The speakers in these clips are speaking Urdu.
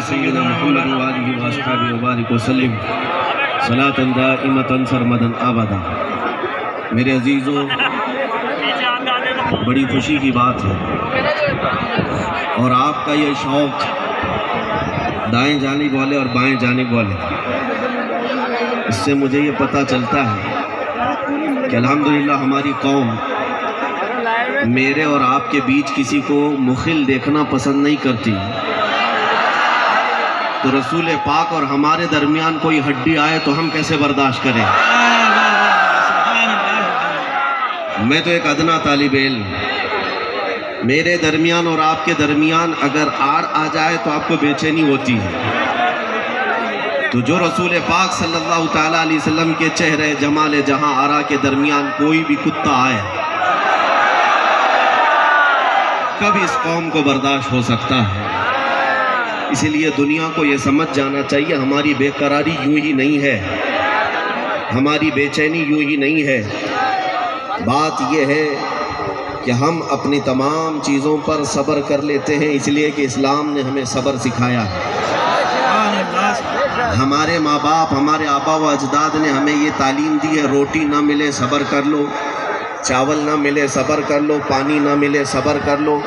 سیدنا محمد وآلہ وآصحابہ وبارک وسلم صلاۃ دائمۃ سرمدا ابدا۔ میرے عزیزوں، بڑی خوشی کی بات ہے اور آپ کا یہ شوق دائیں جانب والے اور بائیں جانب والے، اس سے مجھے یہ پتہ چلتا ہے کہ الحمدللہ ہماری قوم میرے اور آپ کے بیچ کسی کو مخل دیکھنا پسند نہیں کرتی۔ تو رسول پاک اور ہمارے درمیان کوئی ہڈی آئے تو ہم کیسے برداشت کریں؟ میں تو ایک ادنا طالب علم، میرے درمیان اور آپ کے درمیان اگر آڑ آ جائے تو آپ کو بے چینی ہوتی ہے۔ تو جو رسول پاک صلی اللہ تعالیٰ علیہ وسلم کے چہرے جمال جہاں آرا کے درمیان کوئی بھی کتا آئے، کب اس قوم کو برداشت ہو سکتا ہے؟ اسی لیے دنیا کو یہ سمجھ جانا چاہیے ہماری بے قراری یوں ہی نہیں ہے، ہماری بے چینی یوں ہی نہیں ہے۔ بات یہ ہے کہ ہم اپنی تمام چیزوں پر صبر کر لیتے ہیں، اس لیے کہ اسلام نے ہمیں صبر سکھایا ہے۔ ہمارے ماں باپ، ہمارے آبا و اجداد نے ہمیں یہ تعلیم دی ہے، روٹی نہ ملے صبر کر لو، چاول نہ ملے صبر کر لو، پانی نہ ملے صبر کر لو،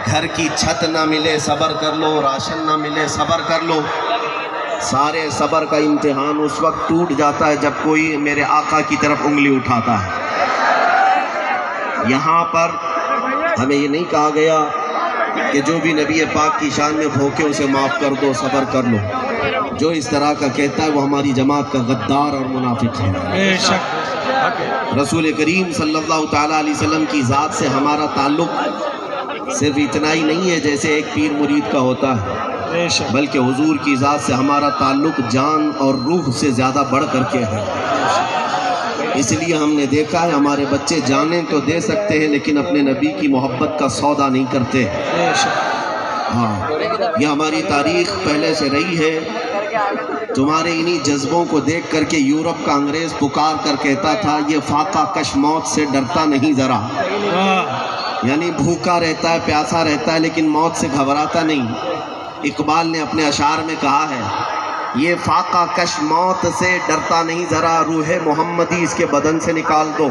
گھر کی چھت نہ ملے صبر کر لو، راشن نہ ملے صبر کر لو۔ سارے صبر کا امتحان اس وقت ٹوٹ جاتا ہے جب کوئی میرے آقا کی طرف انگلی اٹھاتا ہے۔ یہاں پر ہمیں یہ نہیں کہا گیا کہ جو بھی نبی پاک کی شان میں بھوکے اسے معاف کر دو، صبر کر لو۔ جو اس طرح کا کہتا ہے وہ ہماری جماعت کا غدار اور منافق ہے۔ بے شک رسول کریم صلی اللہ تعالیٰ علیہ وسلم کی ذات سے ہمارا تعلق صرف اتنا ہی نہیں ہے جیسے ایک پیر مرید کا ہوتا ہے، بلکہ حضور کی ذات سے ہمارا تعلق جان اور روح سے زیادہ بڑھ کر کے ہے۔ اس لیے ہم نے دیکھا ہے ہمارے بچے جانیں تو دے سکتے ہیں لیکن اپنے نبی کی محبت کا سودا نہیں کرتے۔ ہاں، یہ ہماری تاریخ پہلے سے رہی ہے۔ تمہارے انہی جذبوں کو دیکھ کر کے یورپ کا انگریز پکار کر کہتا تھا یہ فاقہ کش موت سے ڈرتا نہیں ذرا، یعنی بھوکا رہتا ہے، پیاسا رہتا ہے لیکن موت سے گھبراتا نہیں۔ اقبال نے اپنے اشعار میں کہا ہے یہ فاقہ کش موت سے ڈرتا نہیں ذرا، روح محمدی اس کے بدن سے نکال دو۔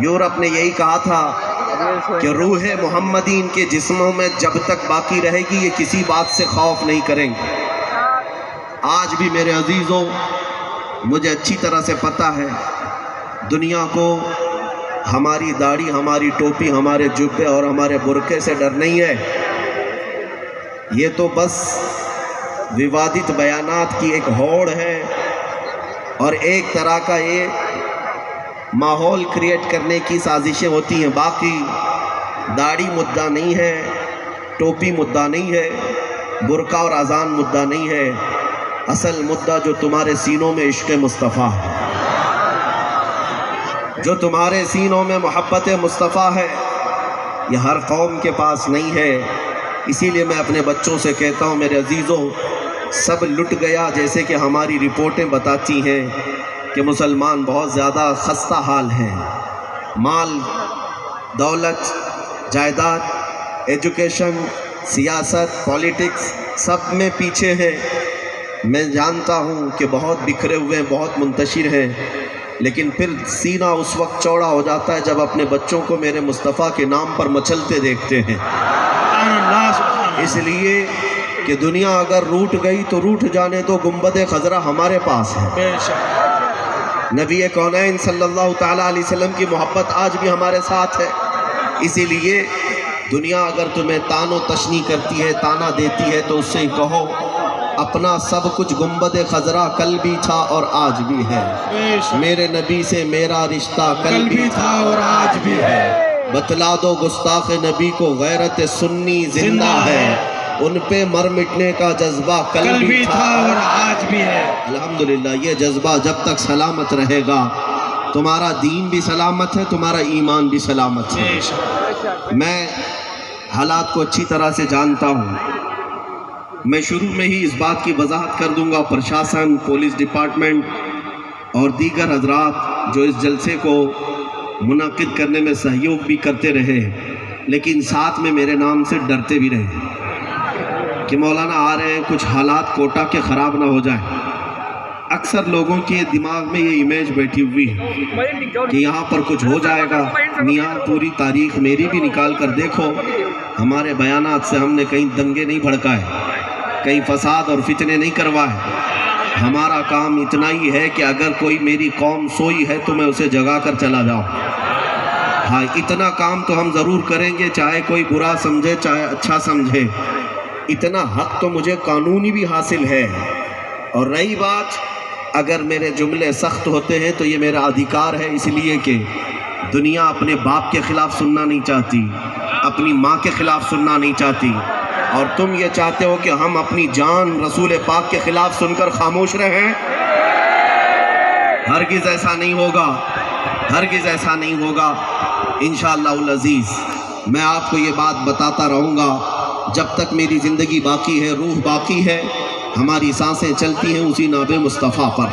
یورپ نے یہی کہا تھا کہ روح محمدی ان کے جسموں میں جب تک باقی رہے گی یہ کسی بات سے خوف نہیں کریں گے۔ آج بھی میرے عزیزوں، مجھے اچھی طرح سے پتہ ہے دنیا کو ہماری داڑھی، ہماری ٹوپی، ہمارے جبے اور ہمارے برقعے سے ڈر نہیں ہے۔ یہ تو بس ووادت بیانات کی ایک ہوڑ ہے اور ایک طرح کا یہ ماحول کریٹ کرنے کی سازشیں ہوتی ہیں۔ باقی داڑھی مدعا نہیں ہے، ٹوپی مدعا نہیں ہے، برقع اور اذان مدعا نہیں ہے۔ اصل مدعا جو تمہارے سینوں میں عشق مصطفیٰ ہے، جو تمہارے سینوں میں محبت مصطفیٰ ہے، یہ ہر قوم کے پاس نہیں ہے۔ اسی لیے میں اپنے بچوں سے کہتا ہوں میرے عزیزوں، سب لٹ گیا جیسے کہ ہماری رپورٹیں بتاتی ہیں کہ مسلمان بہت زیادہ خستہ حال ہیں۔ مال، دولت، جائیداد، ایجوکیشن، سیاست، پولیٹکس سب میں پیچھے ہیں۔ میں جانتا ہوں کہ بہت بکھرے ہوئے ہیں، بہت منتشر ہیں، لیکن پھر سینہ اس وقت چوڑا ہو جاتا ہے جب اپنے بچوں کو میرے مصطفیٰ کے نام پر مچلتے دیکھتے ہیں۔ اس لیے کہ دنیا اگر روٹ گئی تو روٹ جانے دو، گنبد خضرا ہمارے پاس ہے۔ نبی کونین صلی اللہ تعالیٰ علیہ وسلم کی محبت آج بھی ہمارے ساتھ ہے۔ اسی لیے دنیا اگر تمہیں تان و تشنی کرتی ہے، تانا دیتی ہے تو اس سے کہو اپنا سب کچھ گنبد خضرا کل بھی تھا اور آج بھی ہے، میرے نبی سے میرا رشتہ کل بھی تھا اور آج بھی ہے۔ بتلا دو گستاخ نبی کو غیرت سنی زندہ ہے، ان پہ مر مٹنے کا جذبہ کل بھی تھا اور آج بھی ہے۔ الحمدللہ یہ جذبہ جب تک سلامت رہے گا تمہارا دین بھی سلامت ہے، تمہارا ایمان بھی سلامت ہے۔ میں حالات کو اچھی طرح سے جانتا ہوں۔ میں شروع میں ہی اس بات کی وضاحت کر دوں گا، پرشاسن، پولیس ڈپارٹمنٹ اور دیگر حضرات جو اس جلسے کو منعقد کرنے میں سہیوگ بھی کرتے رہے لیکن ساتھ میں میرے نام سے ڈرتے بھی رہے۔ کہ مولانا آ رہے ہیں، کچھ حالات کوٹا کے خراب نہ ہو جائیں۔ اکثر لوگوں کے دماغ میں یہ امیج بیٹھی ہوئی ہے کہ یہاں پر کچھ ہو جائے گا۔ میاں پوری تاریخ میری بھی نکال کر دیکھو، ہمارے بیانات سے ہم نے کہیں دنگے نہیں بھڑکائے، کہیں فساد اور فتنے نہیں کروائے۔ ہمارا کام اتنا ہی ہے کہ اگر کوئی میری قوم سوئی ہے تو میں اسے جگا کر چلا جاؤں۔ ہاں، اتنا کام تو ہم ضرور کریں گے، چاہے کوئی برا سمجھے چاہے اچھا سمجھے۔ اتنا حق تو مجھے قانونی بھی حاصل ہے۔ اور رہی بات، اگر میرے جملے سخت ہوتے ہیں تو یہ میرا ادھیکار ہے، اس لیے کہ دنیا اپنے باپ کے خلاف سننا نہیں چاہتی، اپنی ماں کے خلاف سننا نہیں چاہتی، اور تم یہ چاہتے ہو کہ ہم اپنی جان رسول پاک کے خلاف سن کر خاموش رہیں۔ ہرگز ایسا نہیں ہوگا، ہرگز ایسا نہیں ہوگا انشاءاللہ العزیز۔ میں آپ کو یہ بات بتاتا رہوں گا جب تک میری زندگی باقی ہے، روح باقی ہے، ہماری سانسیں چلتی ہیں اسی ناب مصطفیٰ پر،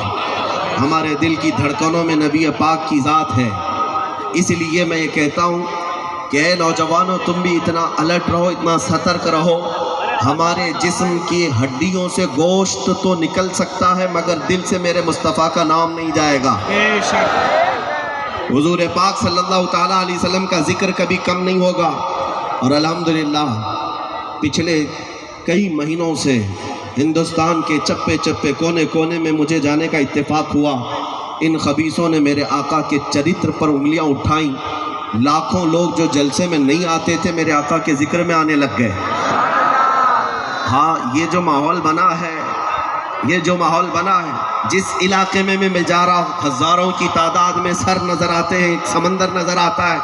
ہمارے دل کی دھڑکنوں میں نبی پاک کی ذات ہے۔ اس لیے میں یہ کہتا ہوں کہ اے نوجوانوں، تم بھی اتنا الرٹ رہو، اتنا سترک رہو۔ ہمارے جسم کی ہڈیوں سے گوشت تو نکل سکتا ہے مگر دل سے میرے مصطفیٰ کا نام نہیں جائے گا۔ حضور پاک صلی اللہ تعالیٰ علیہ وسلم کا ذکر کبھی کم نہیں ہوگا۔ اور الحمدللہ پچھلے کئی مہینوں سے ہندوستان کے چپے چپے کونے کونے میں مجھے جانے کا اتفاق ہوا۔ ان خبیثوں نے میرے آقا کے چرتر پر انگلیاں اٹھائیں۔ لاکھوں لوگ جو جلسے میں نہیں آتے تھے میرے آقا کے ذکر میں آنے لگ گئے۔ ہاں، یہ جو ماحول بنا ہے، یہ جو ماحول بنا ہے، جس علاقے میں میں جا رہا ہوں، ہزاروں کی تعداد میں سر نظر آتے ہیں، ایک سمندر نظر آتا ہے۔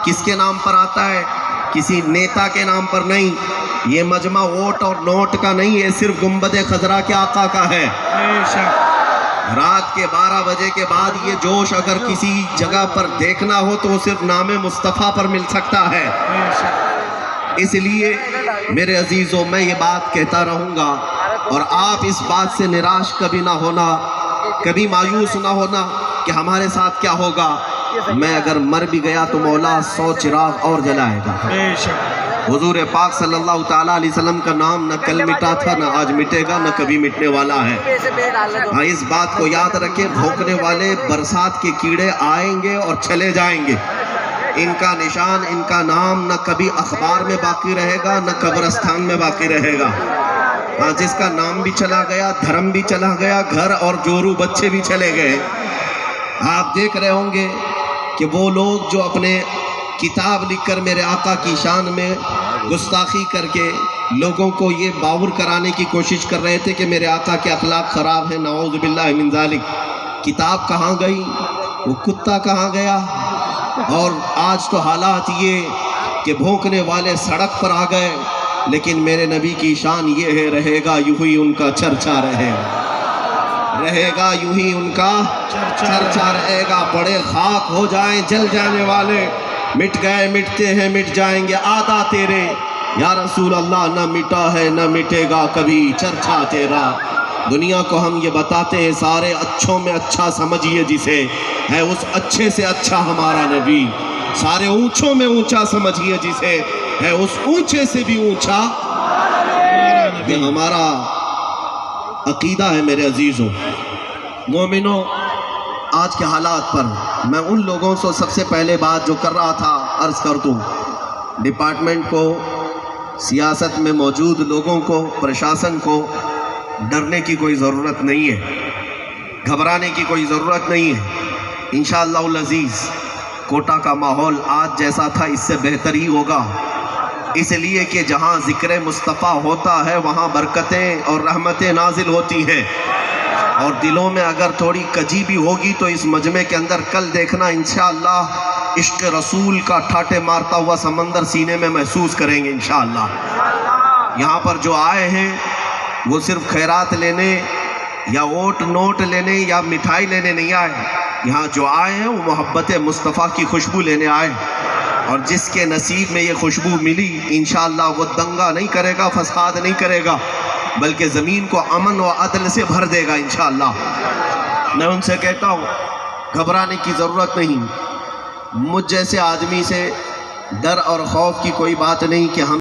کس کے نام پر آتا ہے؟ کسی نیتا کے نام پر نہیں۔ یہ مجمع ووٹ اور نوٹ کا نہیں، یہ صرف گنبد خضرا کے آقا کا ہے۔ رات کے 12 بجے کے بعد یہ جوش اگر کسی جگہ پر دیکھنا ہو تو وہ صرف نام مصطفیٰ پر مل سکتا ہے۔ اس لیے میرے عزیزوں، میں یہ بات کہتا رہوں گا، اور آپ اس بات سے نراش کبھی نہ ہونا، کبھی مایوس نہ ہونا کہ ہمارے ساتھ کیا ہوگا۔ میں اگر مر بھی گیا تو مولا 100 چراغ اور جلائے گا۔ حضور پاک صلی اللہ تعالیٰ علیہ وسلم کا نام نہ کل مٹا تھا، نہ آج مٹے گا، نہ کبھی مٹنے والا ہے۔ ہاں، اس بات کو یاد رکھیں، بھونکنے والے برسات کے کیڑے آئیں گے اور چلے جائیں گے۔ ان کا نشان، ان کا نام نہ کبھی اخبار میں باقی رہے گا، نہ قبرستان میں باقی رہے گا۔ ہاں، جس کا نام بھی چلا گیا، دھرم بھی چلا گیا، گھر اور جورو بچے بھی چلے گئے۔ آپ دیکھ رہے ہوں گے کہ وہ لوگ جو اپنے کتاب لکھ کر میرے آقا کی شان میں گستاخی کر کے لوگوں کو یہ باور کرانے کی کوشش کر رہے تھے کہ میرے آقا کے اخلاق خراب ہیں، نعوذ باللہ من ذالک، کتاب کہاں گئی، وہ کتا کہاں گیا؟ اور آج تو حالات یہ کہ بھونکنے والے سڑک پر آ گئے، لیکن میرے نبی کی شان یہ ہے، رہے گا یوں ہی ان کا چرچا، رہے گا یوں ہی ان کا چرچا رہے گا۔ بڑے خاک ہو جائیں جل جانے والے، مٹ گئے مٹتے ہیں مٹ جائیں گے، آدھا تیرے یا رسول اللہ، نہ مٹا ہے نہ مٹے گا کبھی چرچا تیرا۔ دنیا کو ہم یہ بتاتے ہیں، سارے اچھوں میں اچھا سمجھیے جسے، ہے اس اچھے سے اچھا ہمارا نبی۔ سارے اونچوں میں اونچا سمجھیے جسے، ہے اس اونچے سے بھی اونچا یہ ہمارا عقیدہ ہے۔ میرے عزیزوں، مومنوں، آج کے حالات پر میں ان لوگوں سے سب سے پہلے بات جو کر رہا تھا عرض کر دوں، ڈپارٹمنٹ کو، سیاست میں موجود لوگوں کو، پرشاسن کو ڈرنے کی کوئی ضرورت نہیں ہے، گھبرانے کی کوئی ضرورت نہیں ہے۔ انشاءاللہ العزیز کوٹا کا ماحول آج جیسا تھا اس سے بہتر ہی ہوگا، اس لیے کہ جہاں ذکر مصطفیٰ ہوتا ہے وہاں برکتیں اور رحمتیں نازل ہوتی ہیں۔ اور دلوں میں اگر تھوڑی کجی بھی ہوگی تو اس مجمع کے اندر کل دیکھنا انشاءاللہ عشق رسول کا ٹھاٹے مارتا ہوا سمندر سینے میں محسوس کریں گے انشاءاللہ۔ یہاں پر جو آئے ہیں وہ صرف خیرات لینے یا ووٹ نوٹ لینے یا مٹھائی لینے نہیں آئے، یہاں جو آئے ہیں وہ محبت مصطفیٰ کی خوشبو لینے آئے، اور جس کے نصیب میں یہ خوشبو ملی انشاءاللہ وہ دنگا نہیں کرے گا، فساد نہیں کرے گا، بلکہ زمین کو امن و عدل سے بھر دے گا انشاءاللہ۔ میں ان سے کہتا ہوں گھبرانے کی ضرورت نہیں، مجھ جیسے آدمی سے ڈر اور خوف کی کوئی بات نہیں کہ ہم